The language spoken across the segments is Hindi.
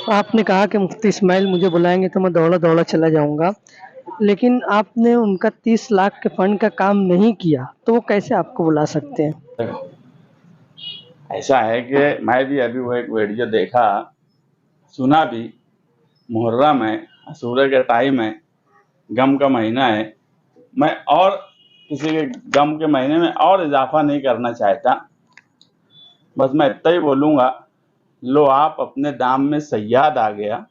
आपने कहा कि मुफ्ती इस्माइल मुझे बुलाएँगे तो मैं दौड़ा-दौड़ा चला जाऊँगा। लेकिन आपने उनका 30 लाख के फंड का काम नहीं किया, तो वो कैसे आपको बुला सकते हैं? देखो, ऐसा है कि मैं भी अभी वो एक वीडियो देखा, सुना भी। मुहर्रम है, अशूरा का टाइम है, गम का महीना है। मैं और किसी के गम के महीने में और इजाफा नहीं करना चाहता। बस मैं इतना ही बोलूँगा, लो आप अपने दाम में सयाद आ गया।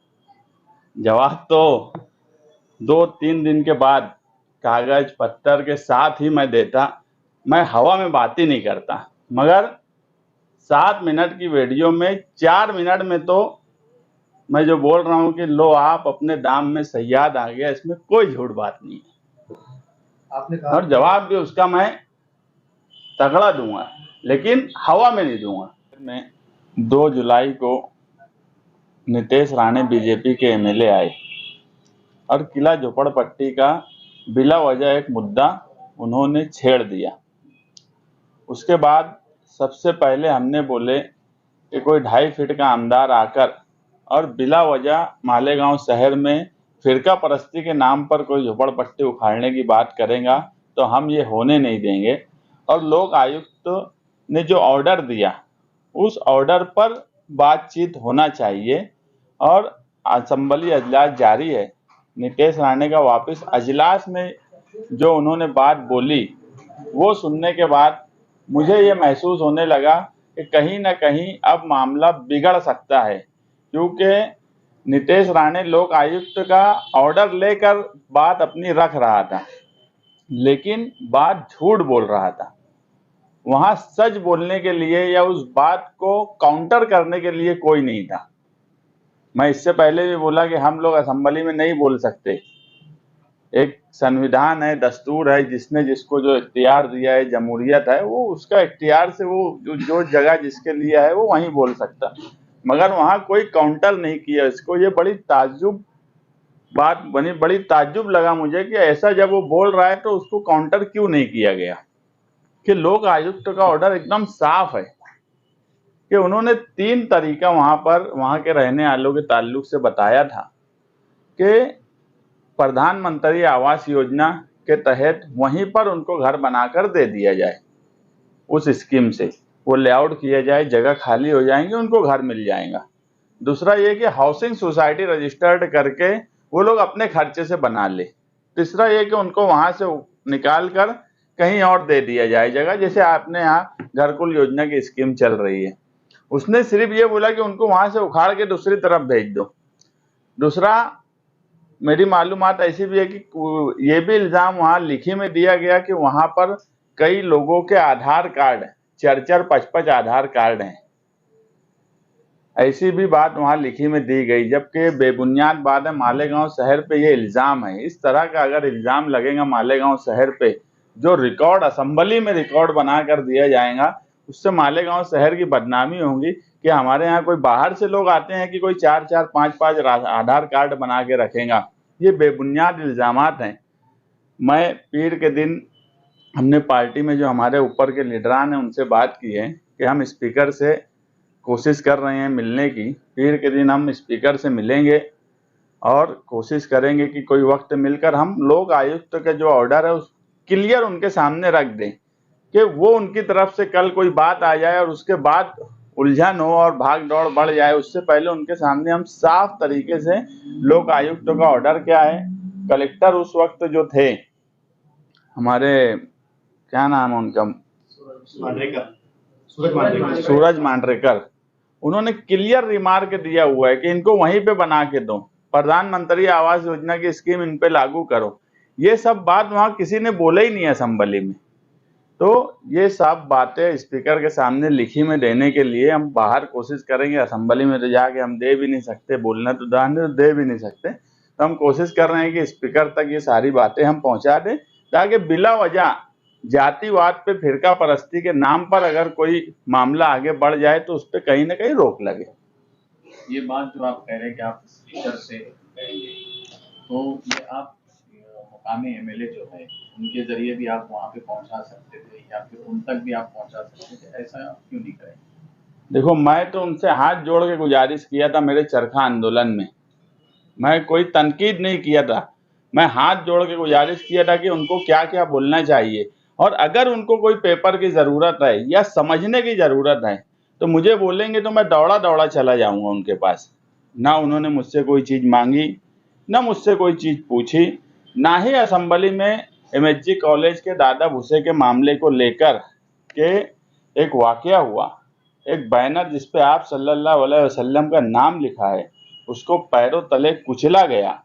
जवाब तो 2-3 दिन के बाद कागज पत्थर के साथ ही मैं देता। मैं हवा में बात ही नहीं करता, मगर 7 मिनट की वीडियो में 4 मिनट में तो मैं जो बोल रहा हूँ कि लो आप अपने दाम में सयाद आ गया, इसमें कोई झूठ बात नहीं है। आपने कहा और जवाब भी उसका मैं तगड़ा दूंगा, लेकिन हवा में नहीं दूंगा। मैं 2 जुलाई को नितेश राणे बीजेपी के एमएलए आए और किला झोपड़पट्टी का बिला वजह एक मुद्दा उन्होंने छेड़ दिया। उसके बाद सबसे पहले हमने बोले कि कोई 2.5 फीट का आमदार आकर और बिला वजह मालेगांव शहर में फिरका परस्ती के नाम पर कोई झोपड़पट्टी उखाड़ने की बात करेगा तो हम ये होने नहीं देंगे। और लोक आयुक्त ने जो ऑर्डर दिया, उस ऑर्डर पर बातचीत होना चाहिए। और असेंबली अजलास जारी है। नितेश राणे का वापस अजलास में जो उन्होंने बात बोली, वो सुनने के बाद मुझे ये महसूस होने लगा कि कहीं ना कहीं अब मामला बिगड़ सकता है, क्योंकि नितेश राणे लोक आयुक्त का ऑर्डर लेकर बात अपनी रख रहा था, लेकिन बात झूठ बोल रहा था। वहां सच बोलने के लिए या उस बात को काउंटर करने के लिए कोई नहीं था। मैं इससे पहले भी बोला कि हम लोग असेंबली में नहीं बोल सकते। एक संविधान है, दस्तूर है, जिसने जिसको जो इख्तियार दिया है, जमहूरियत है, वो उसका इख्तियार से वो जो जगह जिसके लिया है वो वहीं बोल सकता। मगर वहां कोई काउंटर नहीं किया इसको। ये बड़ी ताज्जुब बात बनी, बड़ी ताज्जुब लगा मुझे कि ऐसा जब वो बोल रहा है तो उसको काउंटर क्यों नहीं किया गया। कि लोक आयुक्त का ऑर्डर एकदम साफ है कि उन्होंने 3 तरीका वहां पर वहां के रहने वालों के ताल्लुक से बताया था कि प्रधानमंत्री आवास योजना के तहत वहीं पर उनको घर बनाकर दे दिया जाए। उस स्कीम से वो लेआउट किया जाए, जगह खाली हो जाएंगे, उनको घर मिल जाएगा। दूसरा ये कि हाउसिंग सोसाइटी रजिस्टर्ड करके वो लोग अपने खर्चे से बना ले। तीसरा ये कि उनको वहां से निकाल कर कहीं और दे दिया जाए जगह, जैसे आपने यहाँ घरकुल योजना की स्कीम चल रही है। उसने सिर्फ ये बोला कि उनको वहां से उखाड़ के दूसरी तरफ भेज दो। दूसरा, मेरी मालूमात ऐसी भी है कि ये भी इल्जाम वहां लिखी में दिया गया कि वहां पर कई लोगों के आधार कार्ड 4-4, 5-5 आधार कार्ड हैं। ऐसी भी बात वहां लिखी में दी गई, जबकि बेबुनियाद बात है। मालेगांव शहर पे ये इल्जाम है। इस तरह का अगर इल्जाम लगेगा मालेगांव शहर पे, जो रिकॉर्ड असेंबली में रिकॉर्ड बना कर दिया जाएगा, उससे मालेगांव शहर की बदनामी होगी कि हमारे यहाँ कोई बाहर से लोग आते हैं कि कोई 4-4, 5-5 आधार कार्ड बना के रखेगा। ये बेबुनियाद इल्जामात हैं। मैं पीर के दिन हमने पार्टी में जो हमारे ऊपर के लीडरान हैं उनसे बात की है कि हम स्पीकर से कोशिश कर रहे हैं मिलने की। पीर के दिन हम स्पीकर से मिलेंगे और कोशिश करेंगे कि कोई वक्त मिलकर हम लोक आयुक्त का जो ऑर्डर है उस क्लियर उनके सामने रख दें कि वो उनकी तरफ से कल कोई बात आ जाए और उसके बाद उलझन हो और भाग दौड़ बढ़ जाए। उससे पहले उनके सामने हम साफ तरीके से लोक आयुक्त का ऑर्डर क्या है। कलेक्टर उस वक्त जो थे हमारे, क्या नाम है उनका, सूरज मांडरेकर, उन्होंने क्लियर रिमार्क दिया हुआ है कि इनको वहीं पे बना के दो, प्रधानमंत्री आवास योजना की स्कीम इन पे लागू करो। ये सब बात वहां किसी ने बोला ही नहीं असेंबली में। तो ये सब बातें स्पीकर के सामने लिखी में देने के लिए हम बाहर कोशिश करेंगे। असेंबली में तो जाके हम दे भी नहीं सकते, बोलना तो दे भी नहीं सकते। तो हम कोशिश कर रहे हैं कि स्पीकर तक ये सारी बातें हम पहुंचा दें, ताकि बिला वजह जातिवाद पे, फिरका परस्ती के नाम पर अगर कोई मामला आगे बढ़ जाए तो उस पर कहीं ना कहीं रोक लगे। ये बात जो आप कह रहे हैं कि आप स्पीकर से कहेंगे, तो ये आप मुकामी एमएलए जो है उनके जरिए भी आप वहाँ पे पहुँचा सकते थे, या फिर उन तक भी आप पहुँचा सकते थे, ऐसा आप क्यों नहीं करेंगे? देखो, मैं तो उनसे हाथ जोड़ के गुजारिश किया था मेरे चरखा आंदोलन में। मैं कोई तनकीद नहीं किया था, मैं हाथ जोड़ के गुजारिश किया था कि उनको क्या क्या बोलना चाहिए, और अगर उनको कोई पेपर की ज़रूरत है या समझने की ज़रूरत है तो मुझे बोलेंगे, तो मैं दौड़ा दौड़ा चला जाऊंगा उनके पास। ना उन्होंने मुझसे कोई चीज़ मांगी, ना मुझसे कोई चीज़ पूछी, ना ही असेंबली में एमएचजी कॉलेज के दादा भूसे के मामले को लेकर के एक वाकया हुआ, एक बैनर जिस पे आप सल्लल्लाहु अलैहि वसल्लम का नाम लिखा है उसको पैरों तले कुचला गया।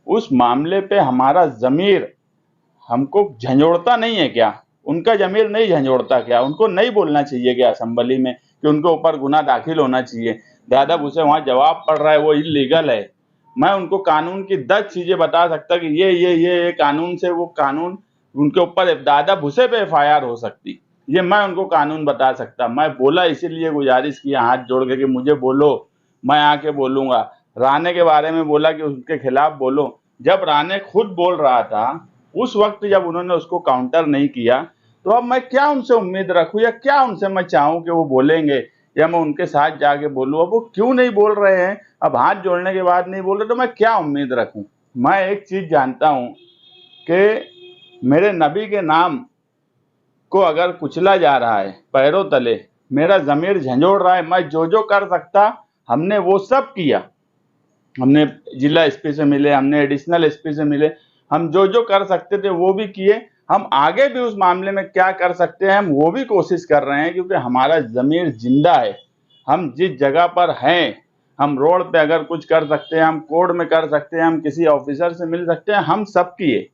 उस मामले पे हमारा ज़मीर हमको झंझोड़ता नहीं है क्या? उनका ज़मीर नहीं झंझोड़ता क्या? उनको नहीं बोलना चाहिए क्या असेंबली में कि उनके ऊपर गुनाह दाखिल होना चाहिए? दादा भूसे वहाँ जवाब पढ़ रहा है, वो इल्लीगल है। मैं उनको कानून की 10 चीज़ें बता सकता कि ये कानून से वो कानून उनके ऊपर दादा भूसे पे एफआईआर हो सकती, ये मैं उनको कानून बता सकता। मैं बोला, इसीलिए गुजारिश किया हाथ जोड़ के कि मुझे बोलो, मैं आके बोलूँगा। राणे के बारे में बोला कि उसके खिलाफ बोलो। जब राणे खुद बोल रहा था, उस वक्त जब उन्होंने उसको काउंटर नहीं किया, तो अब मैं क्या उनसे उम्मीद रखूं या क्या उनसे मैं चाहूं कि वो बोलेंगे या मैं उनके साथ जाके बोलूं? अब वो क्यों नहीं बोल रहे हैं, अब हाथ जोड़ने के बाद नहीं बोल रहे, तो मैं क्या उम्मीद रखूं? मैं एक चीज जानता हूं कि मेरे नबी के नाम को अगर कुचला जा रहा है पैरों तले, मेरा ज़मीर झंझोड़ रहा है, मैं जो जो कर सकता हमने वो सब किया। हमने जिला एसपी से मिले, हमने एडिशनल एसपी से मिले, हम जो जो कर सकते थे वो भी किए। हम आगे भी उस मामले में क्या कर सकते हैं हम वो भी कोशिश कर रहे हैं, क्योंकि हमारा ज़मीर जिंदा है। हम जिस जगह पर हैं, हम रोड पे अगर कुछ कर सकते हैं, हम कोर्ट में कर सकते हैं, हम किसी ऑफिसर से मिल सकते हैं, हम सब किए।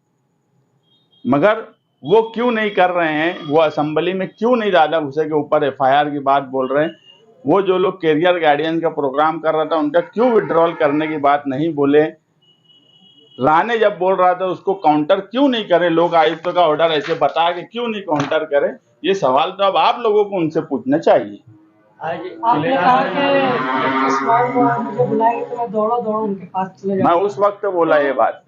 मगर वो क्यों नहीं कर रहे हैं? वो असेंबली में क्यों नहीं दादा भूसे के ऊपर एफआईआर की बात बोल रहे हैं? वो जो लोग कैरियर गाइडेंस का प्रोग्राम कर रहा था उनका क्यों विड्रॉल करने की बात नहीं बोले? राणे जब बोल रहा था उसको काउंटर क्यों नहीं करे? लोक आयुक्त का ऑर्डर ऐसे बता के क्यों नहीं काउंटर करे? ये सवाल तो अब आप लोगों को उनसे पूछना चाहिए। आपने कहा कि इस्माइल को मुझे बुलाएंगे तो मैं दौड़ा दौड़ा उनके पास चले मैं जाऊंगा। उस वक्त बोला ये बात,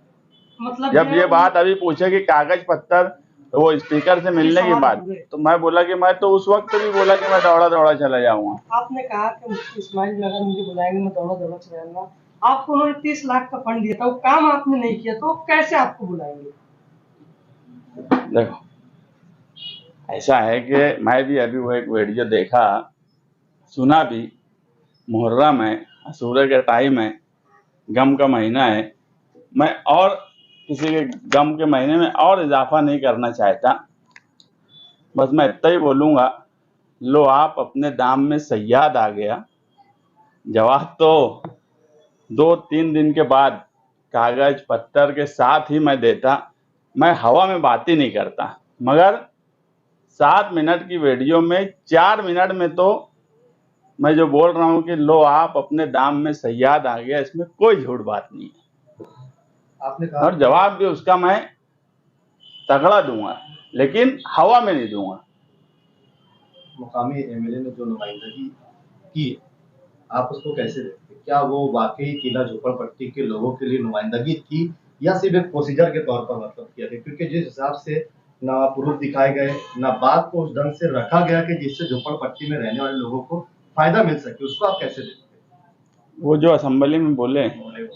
मतलब जब ये बात अभी पूछे कि कागज पत्तर वो स्पीकर से मिलने की बात, तो मैं बोला कि मैं तो उस वक्त भी बोला कि मैं दौड़ा दौड़ा चला जाऊंगा। आपने कहा कि मुफ्ती इस्माइल अगर मुझे बुलाएंगे मैं दौड़ा दौड़ा चला जाऊंगा। आपको उन्होंने 30 लाख का फंड दिया था, वो काम आपने नहीं किया, तो वो कैसे आपको बुलाएंगे? देखो, ऐसा है कि मैं भी अभी वो एक वीडियो देखा, सुना भी। मुहर्रम है, अशूरा का टाइम है, गम का महीना है। मैं और किसी के गम के महीने में और इजाफा नहीं करना चाहता। बस मैं इतना ही बोलूँगा, लो आप अपने दाम में सयाद आ गया। जवाब तो 2-3 दिन के बाद कागज पत्तर के साथ ही मैं देता। मैं हवा में बात ही नहीं करता, मगर 7 मिनट की वीडियो में 4 मिनट में तो मैं जो बोल रहा हूँ कि लो आप अपने दाम में सयाद आ गया, इसमें कोई झूठ बात नहीं है। आपने कहा और जवाब भी उसका मैं तगड़ा दूंगा, लेकिन हवा में नहीं दूंगा। मुकामी एमएलए ने जो नुमाइंदगी की, आप उसको कैसे देखते हैं? क्या वो वाकई किला झोपड़पट्टी के लोगों के लिए नुमाइंदगी थी या सिर्फ एक प्रोसीजर के तौर पर मतलब किया गया? क्योंकि जिस हिसाब से ना प्रूफ दिखाए गए, ना बात को उस ढंग से रखा गया कि जिससे झोपड़पट्टी में रहने वाले लोगों को फायदा मिल सके, उसको आप कैसे देखते वो जो असेंबली में बोले, हैं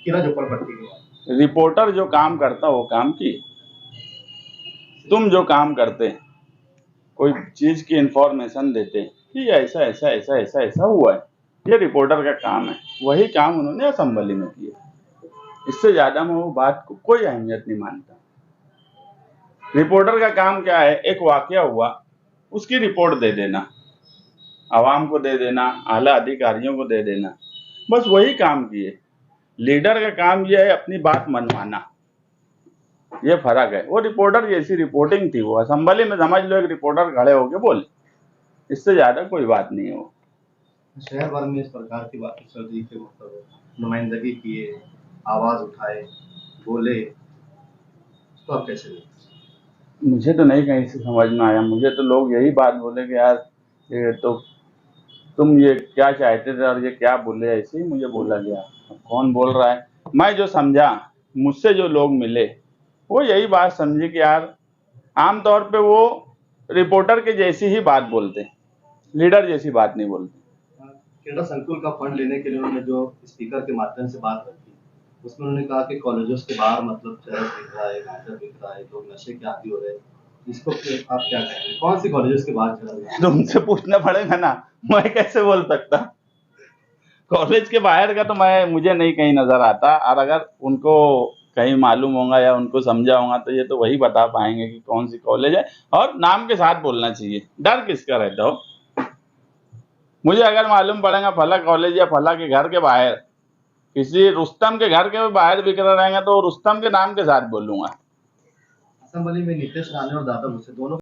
किला झोपड़पट्टी के? रिपोर्टर जो काम करता वो काम की, तुम जो काम करते कोई चीज की इंफॉर्मेशन देते कि ऐसा ऐसा ऐसा ऐसा ऐसा हुआ है, ये रिपोर्टर का काम है, वही काम उन्होंने असेंबली में किया। इससे ज्यादा मैं वो बात को कोई अहमियत नहीं मानता। रिपोर्टर का काम क्या है? एक वाकया हुआ उसकी रिपोर्ट दे देना, आवाम को दे देना, आला अधिकारियों को दे देना, बस वही काम किए। लीडर का काम यह है अपनी बात मनवाना, ये फर्क है। वो रिपोर्टर जैसी रिपोर्टिंग थी, वो असेंबली में समझ लो एक रिपोर्टर खड़े होके बोले, इससे ज्यादा कोई बात नहीं है। वो शहर भर में इस प्रकार की बातें चल रही थी, मतलब नुमाइंदगी किए, आवाज उठाए, बोले, तो आप कैसे देखते हैं? मुझे तो नहीं कहीं से समझ में आया। मुझे तो लोग यही बात बोले कि यार ये तो तुम ये क्या चाहते थे और ये क्या बोले, ऐसे ही मुझे बोला गया। अब कौन बोल रहा है? मैं जो समझा, मुझसे जो लोग मिले वो यही बात समझे कि यार आमतौर पे वो रिपोर्टर के जैसी ही बात बोलते, लीडर जैसी बात नहीं बोलते। क्रीड़ा संकुल का फंड लेने के लिए उन्होंने जो स्पीकर के माध्यम से बात रखी, उसमें उन्होंने कहा कि कॉलेजों के बाहर मतलब चरस बिक रहा है, गांजा बिक रहा है, लोग नशे के आदी हो रहे हैं। इसको फिर आप क्या कहेंगे? कौन सी कॉलेजों के बाहर चरस बिक रहा है? तो उनसे पूछना पड़ेगा ना, मैं कैसे बोल सकता। कॉलेज के बाहर का तो मुझे नहीं कहीं नजर आता, और अगर उनको कहीं मालूम होगा या उनको समझा होगा तो ये तो वही बता पाएंगे कि कौन सी कॉलेज है, और नाम के साथ बोलना चाहिए, डर किसका रहता हो। मुझे अगर मालूम पड़ेगा फला कॉलेज या फला के घर के बाहर किसी रुस्तम के घर के बाहर बिक रहे रहेंगे तो रुस्तम के नाम के साथ बोलूंगा। असेंबली में नीतीश राणे और दादा भुसे दोनों